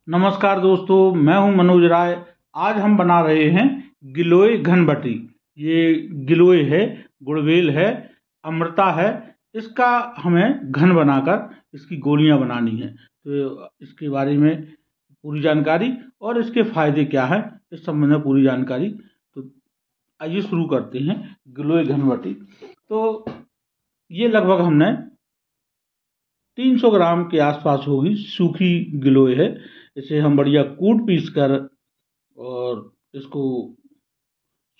नमस्कार दोस्तों, मैं हूं मनोज राय। आज हम बना रहे हैं गिलोय घनबटी। ये गिलोय है, गुड़वेल है, अमृता है। इसका हमें घन बनाकर इसकी गोलियां बनानी है। तो इसके बारे में पूरी जानकारी और इसके फायदे क्या है, इस संबंध में पूरी जानकारी। तो आइए शुरू करते हैं गिलोय घनबटी। तो ये लगभग हमने 300 ग्राम के आसपास होगी, सूखी गिलोय है। इसे हम बढ़िया कूट पीस कर और इसको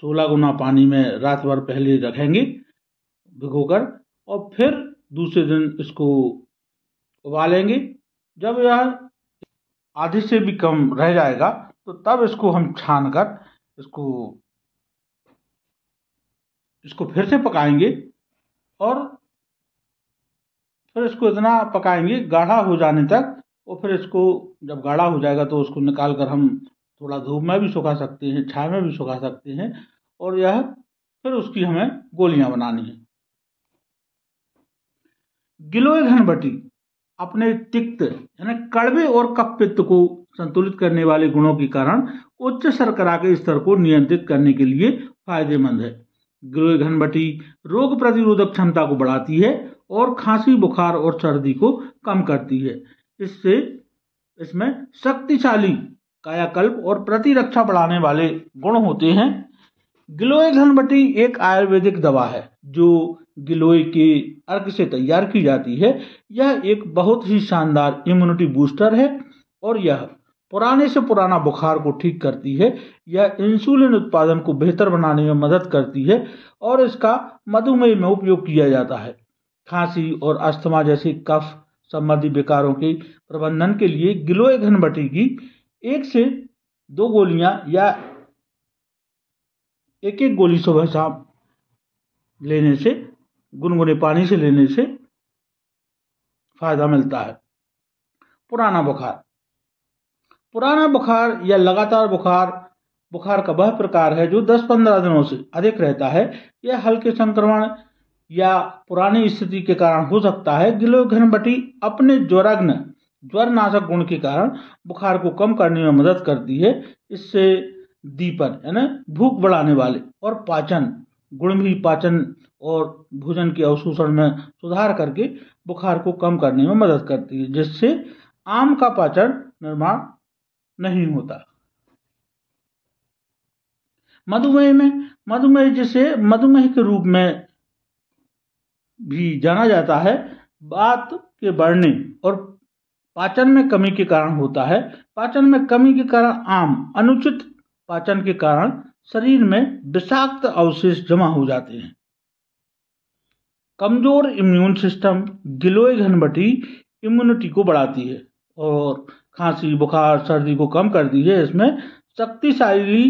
16 गुना पानी में रात भर पहले रखेंगे भिगोकर, और फिर दूसरे दिन इसको उबालेंगे। जब यह आधे से भी कम रह जाएगा तो तब इसको हम छान कर इसको फिर से पकाएंगे, और फिर इसको इतना पकाएंगे गाढ़ा हो जाने तक। और फिर इसको जब गाढ़ा हो जाएगा तो उसको निकाल कर हम थोड़ा धूप में भी सुखा सकते हैं, छाया में भी सुखा सकते हैं। और यह फिर उसकी हमें गोलियां बनानी है। गिलोय घनबटी अपने तिक्त यानी कड़वे और कफ पित्त को संतुलित करने वाले गुणों के कारण उच्च शर्करा के स्तर को नियंत्रित करने के लिए फायदेमंद है। गिलोय घनबटी रोग प्रतिरोधक क्षमता को बढ़ाती है और खांसी, बुखार और सर्दी को कम करती है। इसमें शक्तिशाली कायाकल्प और प्रतिरक्षा बढ़ाने वाले गुण होते हैं। गिलोय घनबटी एक आयुर्वेदिक दवा है जो गिलोय के अर्क से तैयार की जाती है। यह एक बहुत ही शानदार इम्यूनिटी बूस्टर है और यह पुराने से पुराना बुखार को ठीक करती है। यह इंसुलिन उत्पादन को बेहतर बनाने में मदद करती है और इसका मधुमेह में उपयोग किया जाता है। खांसी और अस्थमा जैसे कफ संबंधी विकारों के प्रबंधन के लिए गिलोय घनबटी की 1 से 2 गोलियां या एक गोली सुबह शाम लेने से, गुनगुने पानी से लेने से फायदा मिलता है। पुराना बुखार या लगातार बुखार का वह प्रकार है जो 10-15 दिनों से अधिक रहता है। यह हल्के संक्रमण या पुरानी स्थिति के कारण हो सकता है। गिलोय घनबटी अपने ज्वरनाशक गुण के कारण बुखार को कम करने में मदद करती है। इससे दीपन यानी भूख बढ़ाने वाले और पाचन गुण भी पाचन और भोजन के अवशोषण में सुधार करके बुखार को कम करने में मदद करती है, जिससे आम का पाचन निर्माण नहीं होता। मधुमेह जिसे मधुमेह के रूप में भी जाना जाता है, वात के बढ़ने और पाचन में कमी के कारण होता है। पाचन में कमी के कारण अनुचित पाचन के कारण शरीर में विषाक्त अवशेष जमा हो जाते हैं। कमजोर इम्यून सिस्टम गिलोय घनबटी इम्यूनिटी को बढ़ाती है और खांसी, बुखार, सर्दी को कम करती है। इसमें शक्तिशाली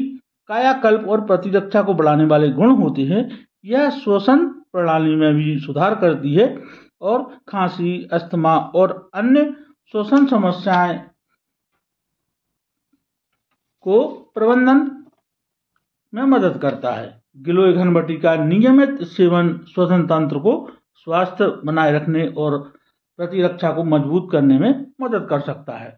कायाकल्प और प्रतिरक्षा को बढ़ाने वाले गुण होते हैं। यह श्वसन प्रणाली में भी सुधार करती है और खांसी, अस्थमा और अन्य श्वसन समस्याएं को प्रबंधन में मदद करता है। गिलोय घनबटी का नियमित सेवन श्वसन तंत्र को स्वस्थ बनाए रखने और प्रतिरक्षा को मजबूत करने में मदद कर सकता है।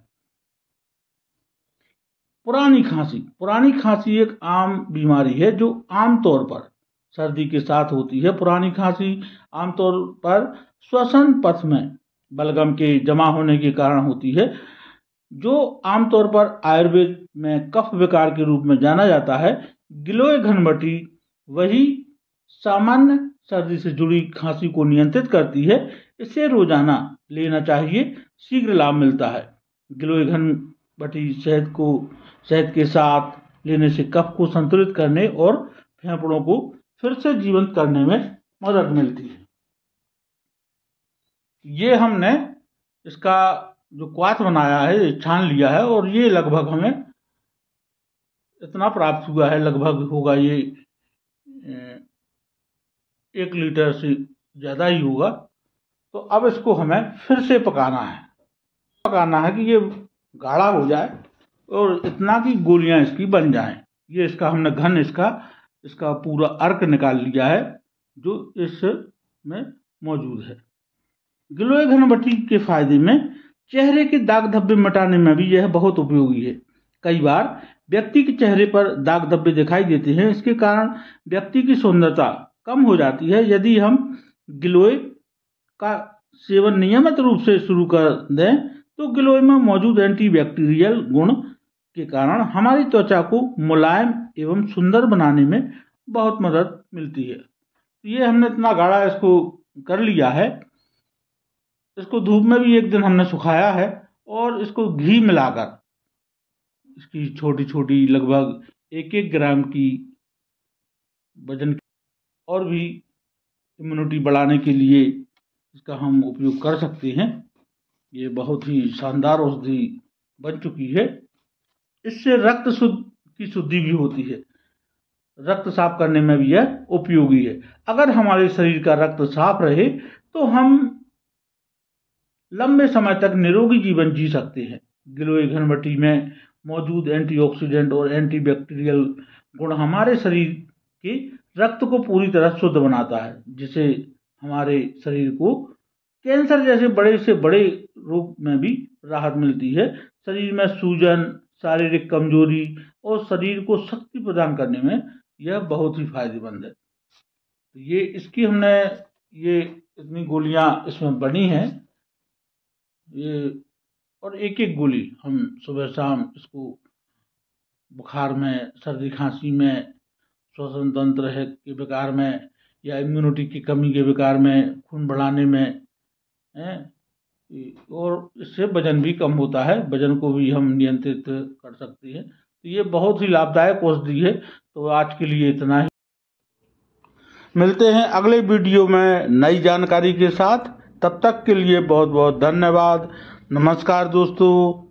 पुरानी खांसी एक आम बीमारी है जो आमतौर पर सर्दी के साथ होती है। पुरानी खांसी आमतौर पर श्वसन पथ में बलगम के जमा होने के कारण होती है, जो आमतौर पर आयुर्वेद में कफ विकार के रूप में जाना जाता है। गिलोय घनबटी वही सामान्य सर्दी से जुड़ी खांसी को नियंत्रित करती है। इसे रोजाना लेना चाहिए, शीघ्र लाभ मिलता है। गिलोय घनबटी शहद के साथ लेने से कफ को संतुलित करने और फेफड़ों को फिर से जीवंत करने में मदद मिलती है। ये हमने इसका जो क्वाथ बनाया है, छान लिया है, और ये लगभग हमें इतना प्राप्त हुआ है, लगभग होगा ये 1 लीटर से ज़्यादा ही होगा। तो अब इसको हमें फिर से पकाना है कि ये गाढ़ा हो जाए और इतना की गोलियां इसकी बन जाएं। ये हमने घन इसका पूरा अर्क निकाल लिया है जो इसमें मौजूद है। गिलोय घनबटी के फायदे में चेहरे के दाग धब्बे मिटाने में भी यह बहुत उपयोगी है। कई बार व्यक्ति के चेहरे पर दाग धब्बे दिखाई देते हैं, इसके कारण व्यक्ति की सुंदरता कम हो जाती है। यदि हम गिलोय का सेवन नियमित रूप से शुरू कर दें तो गिलोय में मौजूद एंटीबैक्टीरियल गुण के कारण हमारी त्वचा को मुलायम एवं सुंदर बनाने में बहुत मदद मिलती है। ये हमने इतना गाढ़ा इसको कर लिया है, इसको धूप में भी एक दिन हमने सुखाया है और इसको घी मिलाकर इसकी छोटी छोटी लगभग 1-1 ग्राम की वजन और भी इम्यूनिटी बढ़ाने के लिए इसका हम उपयोग कर सकते हैं। ये बहुत ही शानदार औषधि बन चुकी है। इससे रक्त की शुद्धि भी होती है, रक्त साफ करने में भी यह उपयोगी है। अगर हमारे शरीर का रक्त साफ रहे तो हम लंबे समय तक निरोगी जीवन जी सकते हैं। गिलोय घनवटी में मौजूद एंटीऑक्सीडेंट और एंटीबैक्टीरियल गुण हमारे शरीर के रक्त को पूरी तरह शुद्ध बनाता है, जिससे हमारे शरीर को कैंसर जैसे बड़े से बड़े रोग में भी राहत मिलती है। शरीर में सूजन, शारीरिक कमजोरी और शरीर को शक्ति प्रदान करने में यह बहुत ही फायदेमंद है। ये इसकी हमने ये इतनी गोलियां इसमें बनी हैं, ये और 1-1 गोली हम सुबह शाम इसको बुखार में, सर्दी खांसी में, श्वसन तंत्र है के विकार में या इम्यूनिटी की कमी के विकार में, खून बढ़ाने में है, और इससे वजन भी कम होता है, वजन को भी हम नियंत्रित कर सकते हैं। तो ये बहुत ही लाभदायक औषधि है। तो आज के लिए इतना ही, मिलते हैं अगले वीडियो में नई जानकारी के साथ। तब तक के लिए बहुत बहुत धन्यवाद। नमस्कार दोस्तों।